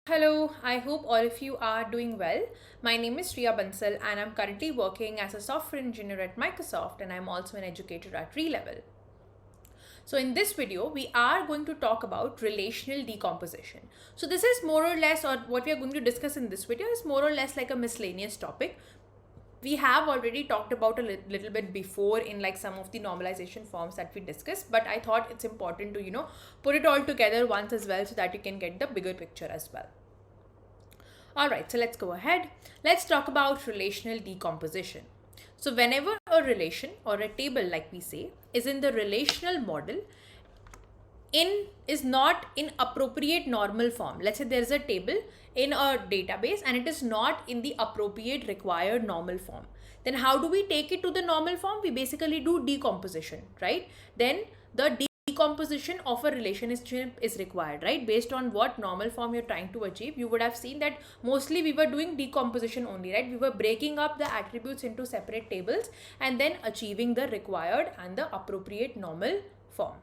Hello, I hope all of you are doing well. My name is Shriya Bansal and I'm currently working as a software engineer at Microsoft and I'm also an educator at Relevel. So in this video, we are going to talk about relational decomposition. So this is more or less, or what we are going to discuss in this video is more or less like a miscellaneous topic. We have already talked about a little bit before in like some of the normalization forms that we discussed, but I thought it's important to, put it all together once as well so that you can get the bigger picture as well. Alright, so let's go ahead. Let's talk about relational decomposition. So whenever a relation or a table, like we say, is in the relational model, is not in appropriate normal form. Let's say there's a table in a database and it is not in the appropriate required normal form. Then how do we take it to the normal form? We basically do decomposition, right? Then the decomposition of a relationship is required, right? Based on what normal form you're trying to achieve. You would have seen that mostly we were doing decomposition only, right? We were breaking up the attributes into separate tables and then achieving the required and the appropriate normal form.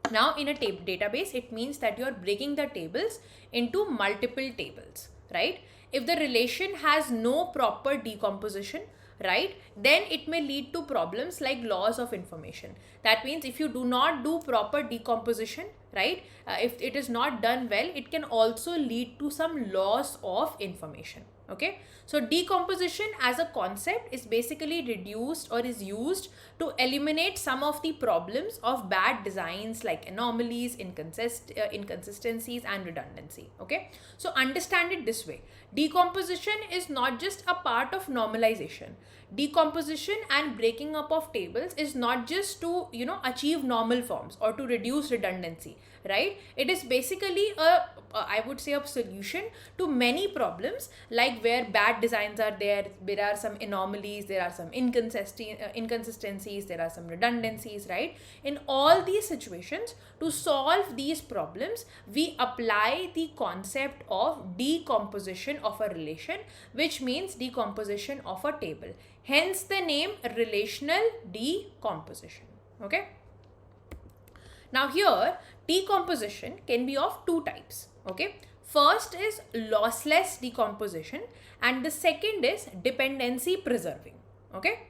Now in a database, it means that you're breaking the tables into multiple tables, right? If the relation has no proper decomposition, right, then it may lead to problems like loss of information. That means if you do not do proper decomposition, right, if it is not done well, it can also lead to some loss of information. Okay, so decomposition as a concept is basically reduced or is used to eliminate some of the problems of bad designs like anomalies, inconsistencies and redundancy. Okay, so understand it this way. Decomposition is not just a part of normalization. Decomposition and breaking up of tables is not just to achieve normal forms or to reduce redundancy, right? It is basically I would say a solution to many problems, like where bad designs are there are some anomalies, there are some inconsistencies, there are some redundancies, right? In all these situations, to solve these problems, we apply the concept of decomposition of a relation, which means decomposition of a table. Hence the name relational decomposition. Okay. Now here, decomposition can be of two types. Okay. First is lossless decomposition and the second is dependency preserving. Okay.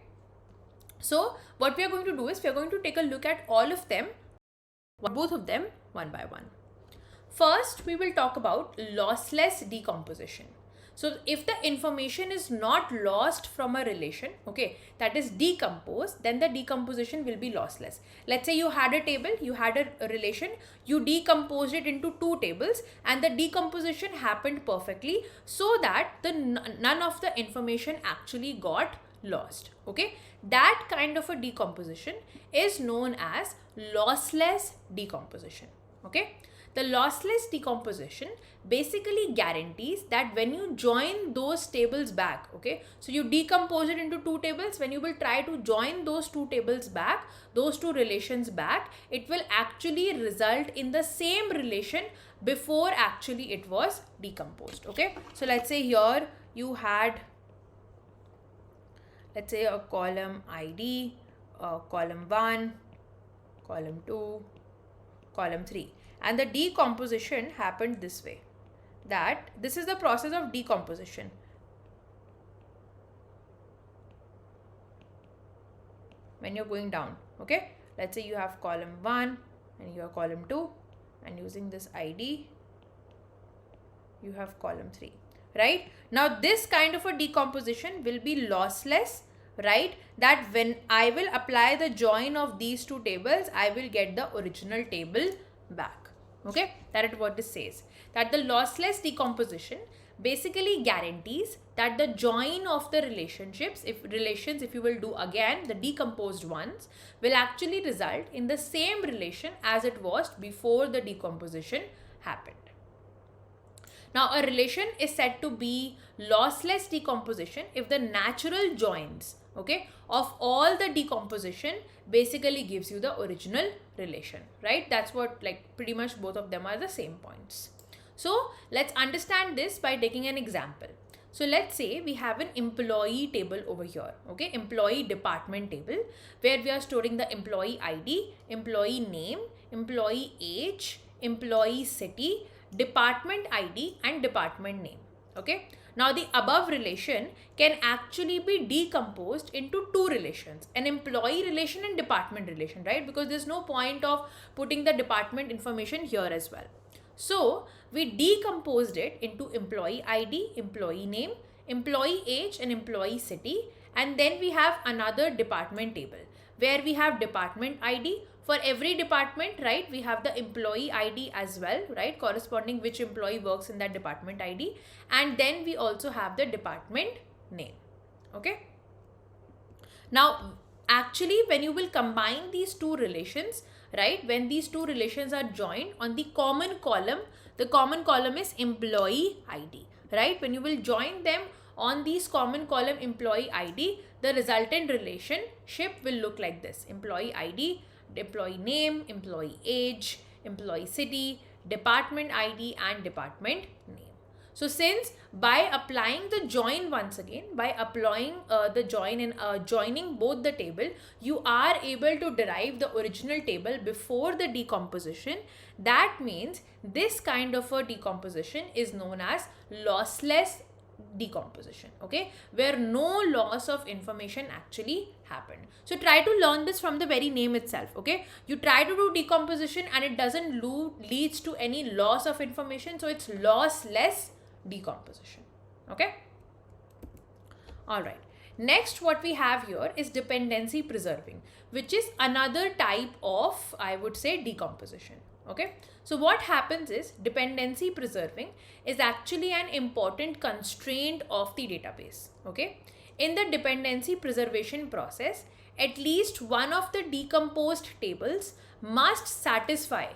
So what we are going to do is we are going to take a look at all of them, both of them one by one. First, we will talk about lossless decomposition. So if the information is not lost from a relation, okay, that is decomposed, then the decomposition will be lossless. Let's say you had a table, you had a relation, you decomposed it into two tables and the decomposition happened perfectly so that none of the information actually got lost. Okay, that kind of a decomposition is known as lossless decomposition. Okay, the lossless decomposition basically guarantees that when you join those tables back, okay, so you decompose it into two tables, when you will try to join those two tables back, those two relations back, it will actually result in the same relation before actually it was decomposed. Okay, so let's say here you had, let's say, a column ID, column 1, column 2, column 3, and the decomposition happened this way. That this is the process of decomposition. When you're going down, okay, let's say you have column 1 and you have column 2, and using this ID you have column 3, right? Now this kind of a decomposition will be lossless, right? That when I will apply the join of these two tables, I will get the original table back. Okay, that is what this says, that the lossless decomposition basically guarantees that the join of the relationships, if you will do again the decomposed ones, will actually result in the same relation as it was before the decomposition happened. Now a relation is said to be lossless decomposition if the natural joins, okay, of all the decomposition basically gives you the original relation, right? That's what, like, pretty much both of them are the same points. So let's understand this by taking an example. So let's say we have an employee table over here, okay, employee department table, where we are storing the employee ID, employee name, employee age, employee city, department ID and department name. Okay. Now the above relation can actually be decomposed into two relations, an employee relation and department relation, right? Because there's no point of putting the department information here as well. So we decomposed it into employee ID, employee name, employee age and employee city, and then we have another department table where we have department ID. For every department, right, we have the employee ID as well, right, corresponding which employee works in that department ID, and then we also have the department name. Okay. Now actually when you will combine these two relations, right, when these two relations are joined on the common column, the common column is employee ID, right? When you will join them on these common column employee ID, the resultant relationship will look like this: employee ID, employee name, employee age, employee city, department ID and department name. So since by applying the join once again, by applying the join and joining both the table, you are able to derive the original table before the decomposition. That means this kind of a decomposition is known as lossless decomposition, okay, where no loss of information actually happened. So try to learn this from the very name itself, okay. You try to do decomposition and it doesn't leads to any loss of information, so it's lossless decomposition. Okay. All right. Next, what we have here is dependency preserving, which is another type of, I would say, decomposition. Okay. So what happens is dependency preserving is actually an important constraint of the database. Okay. In the dependency preservation process, at least one of the decomposed tables must satisfy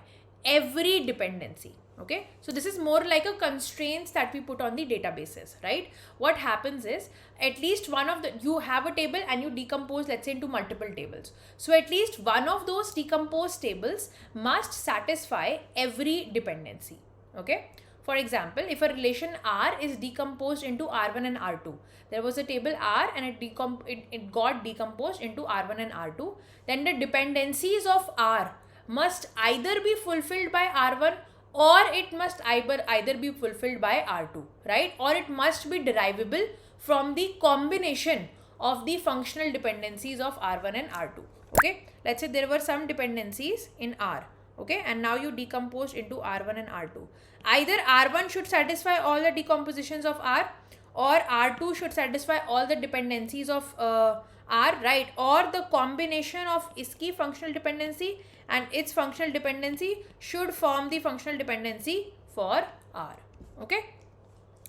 every dependency. Okay, so this is more like a constraints that we put on the databases, right? What happens is at least one of the, you have a table and you decompose, let's say, into multiple tables. So at least one of those decomposed tables must satisfy every dependency. Okay, for example, if a relation R is decomposed into R1 and R2, there was a table R and it got decomposed into R1 and R2, then the dependencies of R must either be fulfilled by R1 or it must either be fulfilled by R2, right? Or it must be derivable from the combination of the functional dependencies of R1 and R2. Okay, let's say there were some dependencies in R, okay, and now you decompose into R1 and R2. Either R1 should satisfy all the decompositions of R, or R2 should satisfy all the dependencies of R, right? Or the combination of iski functional dependency and its functional dependency should form the functional dependency for R. Okay,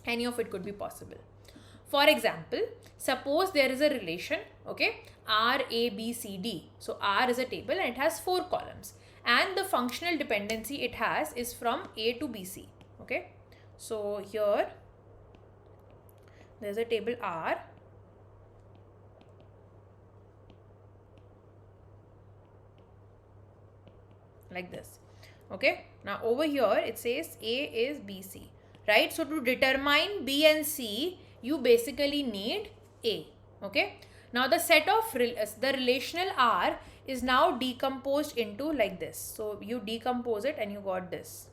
any of it could be possible. For example, suppose there is a relation, okay, R, A, B, C, D. So R is a table and it has 4 columns, and the functional dependency it has is from A to B, C. Okay, so here there's a table R. Like this. Okay, now over here it says A is BC, right? So to determine B and C, you basically need A. Okay, now the set of the relational R is now decomposed into like this. So you decompose it and you got this.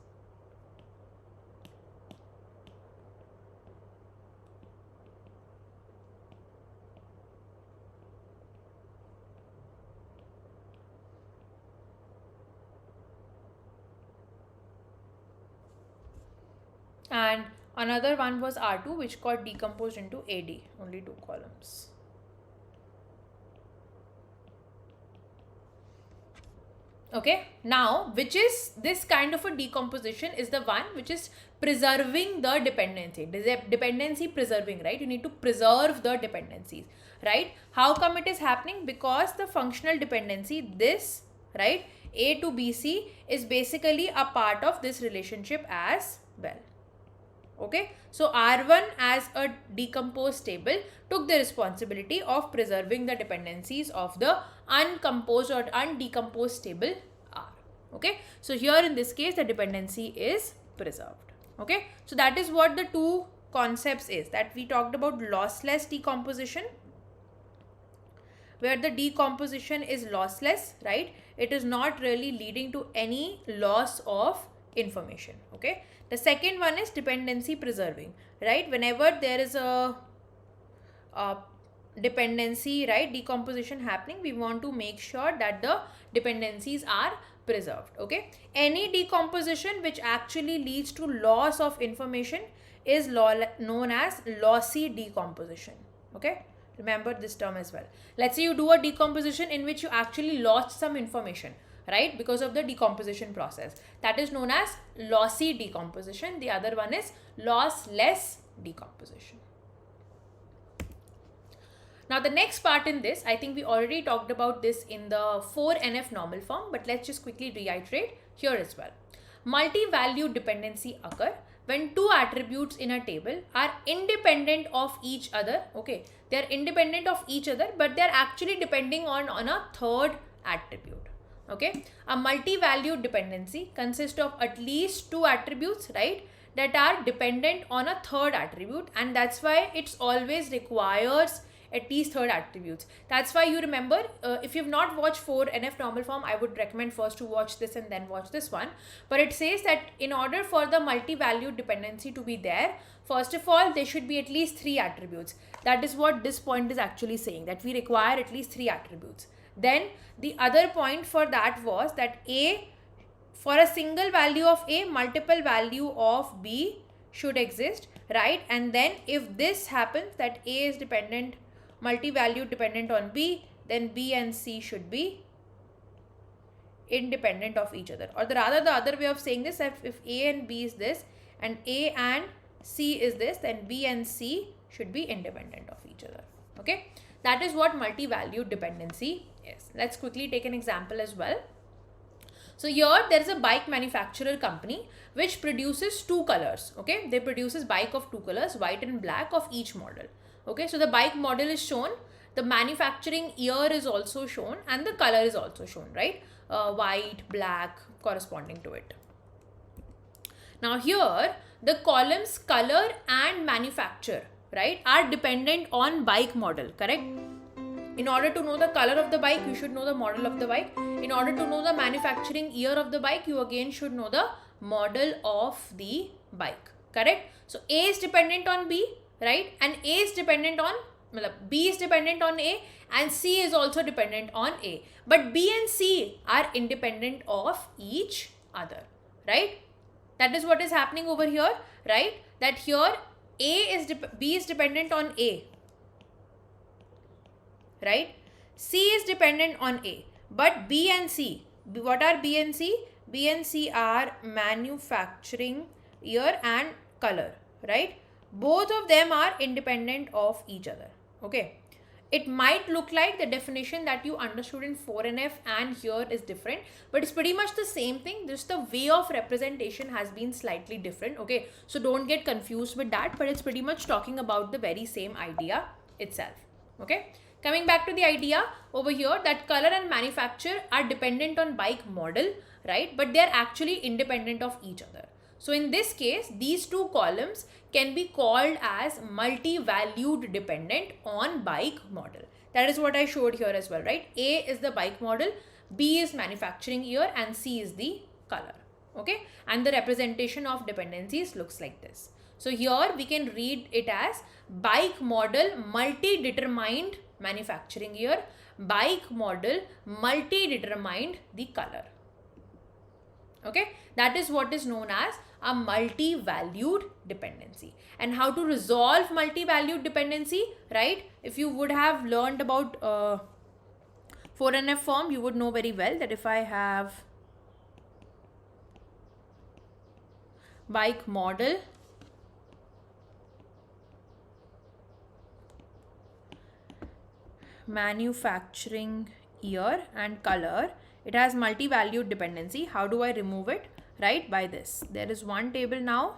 And another one was R2, which got decomposed into AD, only 2 columns. Okay, now which is this kind of a decomposition is the one which is preserving the dependency, dependency preserving, right? You need to preserve the dependencies, right? How come it is happening? Because the functional dependency, this, right, A to BC is basically a part of this relationship as well. Okay, so R1 as a decomposed table took the responsibility of preserving the dependencies of the uncomposed or undecomposed table R. Okay, so here in this case the dependency is preserved. Okay, so that is what the two concepts is that we talked about: lossless decomposition, where the decomposition is lossless, right? It is not really leading to any loss of information. Okay, the second one is dependency preserving, right? Whenever there is a dependency, right, decomposition happening, we want to make sure that the dependencies are preserved. Okay, any decomposition which actually leads to loss of information is known as lossy decomposition. Okay, remember this term as well. Let's say you do a decomposition in which you actually lost some information, right, because of the decomposition process. That is known as lossy decomposition. The other one is lossless decomposition. Now the next part in this, I think we already talked about this in the 4NF normal form, but let's just quickly reiterate here as well. Multi-value dependency occur when two attributes in a table are independent of each other. Okay, they are independent of each other, but they are actually depending on a third attribute. Okay, a multi-value dependency consists of at least two attributes, right, that are dependent on a third attribute, and that's why it's always requires at least third attributes. That's why you remember, if you've not watched 4NF normal form, I would recommend first to watch this and then watch this one. But it says that in order for the multi-value dependency to be there, first of all, there should be at least three attributes. That is what this point is actually saying, that we require at least three attributes. Then the other point for that was that A, for a single value of A, multiple value of B should exist, right? And then if this happens, that A is dependent, multi-value dependent on B, then B and C should be independent of each other. Or the other way of saying this, if A and B is this and A and C is this, then B and C should be independent of each other. Okay, that is what multi-value dependency is. Let's quickly take an example as well. So here there is a bike manufacturer company which produces two colors. Okay, they produces bike of two colors, white and black, of each model. Okay, so the bike model is shown, the manufacturing year is also shown, and the color is also shown, right? White, black corresponding to it. Now here the columns color and manufacture, right, are dependent on bike model, correct? In order to know the color of the bike, you should know the model of the bike. In order to know the manufacturing year of the bike, you again should know the model of the bike, correct? So A is dependent on B, right, and A is dependent on, B is dependent on A, and C is also dependent on A, but B and C are independent of each other, right? That is what is happening over here, right? That here B is dependent on A, right? C is dependent on A, but B and C, what are B and C? B and C are manufacturing year and color, right? Both of them are independent of each other. Okay, it might look like the definition that you understood in 4NF and here is different, but it's pretty much the same thing. Just the way of representation has been slightly different. Okay, so don't get confused with that, but it's pretty much talking about the very same idea itself. Okay, coming back to the idea over here, that color and manufacture are dependent on bike model, right, but they are actually independent of each other. So in this case, these two columns can be called as multi-valued dependent on bike model. That is what I showed here as well, right? A is the bike model, B is manufacturing year, and C is the color. Okay, and the representation of dependencies looks like this. So here we can read it as bike model multi-determined manufacturing year, bike model multi-determined the color. Okay, that is what is known as a multi-valued dependency. And how to resolve multi-valued dependency, right? If you would have learned about 4NF form, you would know very well that if I have bike model manufacturing year and color, it has multi-valued dependency. How do I remove it? Right, by this. There is one table now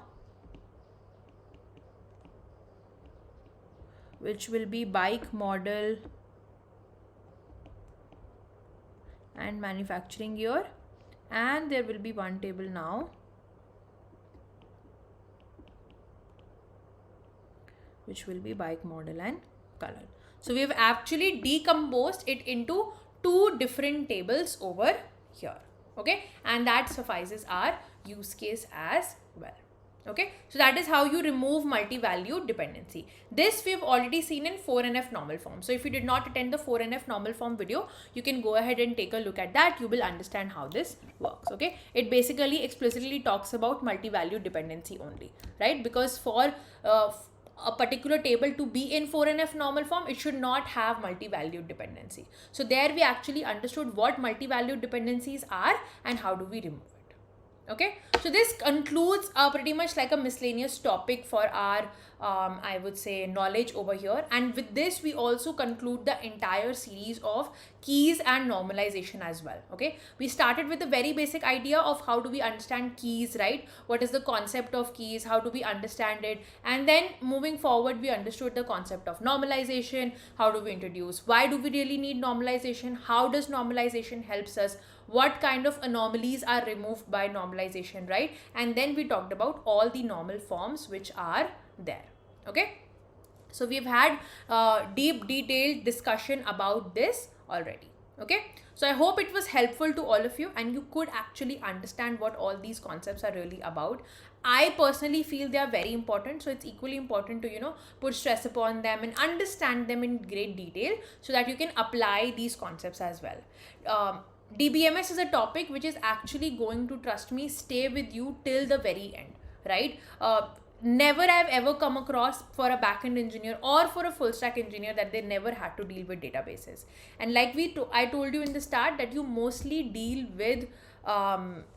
which will be bike model and manufacturing year, and there will be one table now which will be bike model and color. So we have actually decomposed it into two different tables over here. Okay, and that suffices our use case as well. Okay, so that is how you remove multi-valued dependency. This we've already seen in 4NF normal form. So if you did not attend the 4NF normal form video, you can go ahead and take a look at that. You will understand how this works. Okay, it basically explicitly talks about multi-valued dependency only, right? Because for a particular table to be in 4NF normal form, it should not have multi-valued dependency. So there we actually understood what multi-valued dependencies are and how do we remove it. Okay, so this concludes pretty much like a miscellaneous topic for our I would say knowledge over here, and with this we also conclude the entire series of keys and normalization as well. Okay, we started with the very basic idea of how do we understand keys, right? What is the concept of keys, how do we understand it, and then moving forward we understood the concept of normalization. How do we introduce, why do we really need normalization, how does normalization helps us, what kind of anomalies are removed by normalization, right? And then we talked about all the normal forms which are there. Okay, so we've had deep detailed discussion about this already. Okay, so I hope it was helpful to all of you and you could actually understand what all these concepts are really about. I personally feel they are very important, so it's equally important to put stress upon them and understand them in great detail so that you can apply these concepts as well. DBMS is a topic which is actually going to, trust me, stay with you till the very end, right? Never I've ever come across for a backend engineer or for a full stack engineer that they never had to deal with databases. And like I told you in the start that you mostly deal with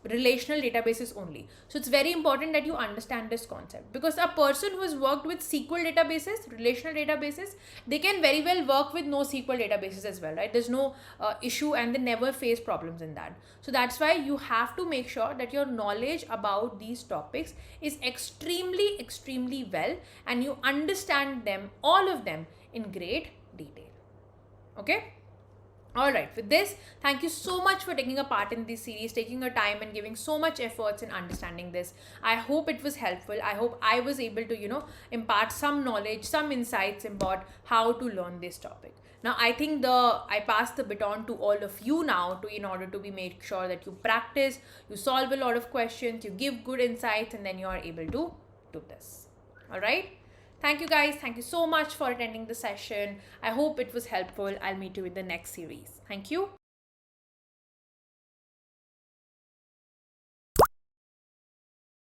relational databases only. So it's very important that you understand this concept, because a person who has worked with SQL databases, relational databases, they can very well work with NoSQL databases as well, right? There's no issue and they never face problems in that. So that's why you have to make sure that your knowledge about these topics is extremely well and you understand them, all of them, in great detail. Okay? Alright, with this, thank you so much for taking a part in this series, taking your time and giving so much efforts in understanding this. I hope it was helpful. I hope I was able to, impart some knowledge, some insights about how to learn this topic. Now, I think I pass the baton to all of you now in order to make sure that you practice, you solve a lot of questions, you give good insights, and then you are able to do this. Alright? Thank you guys. Thank you so much for attending the session. I hope it was helpful. I'll meet you in the next series. Thank you.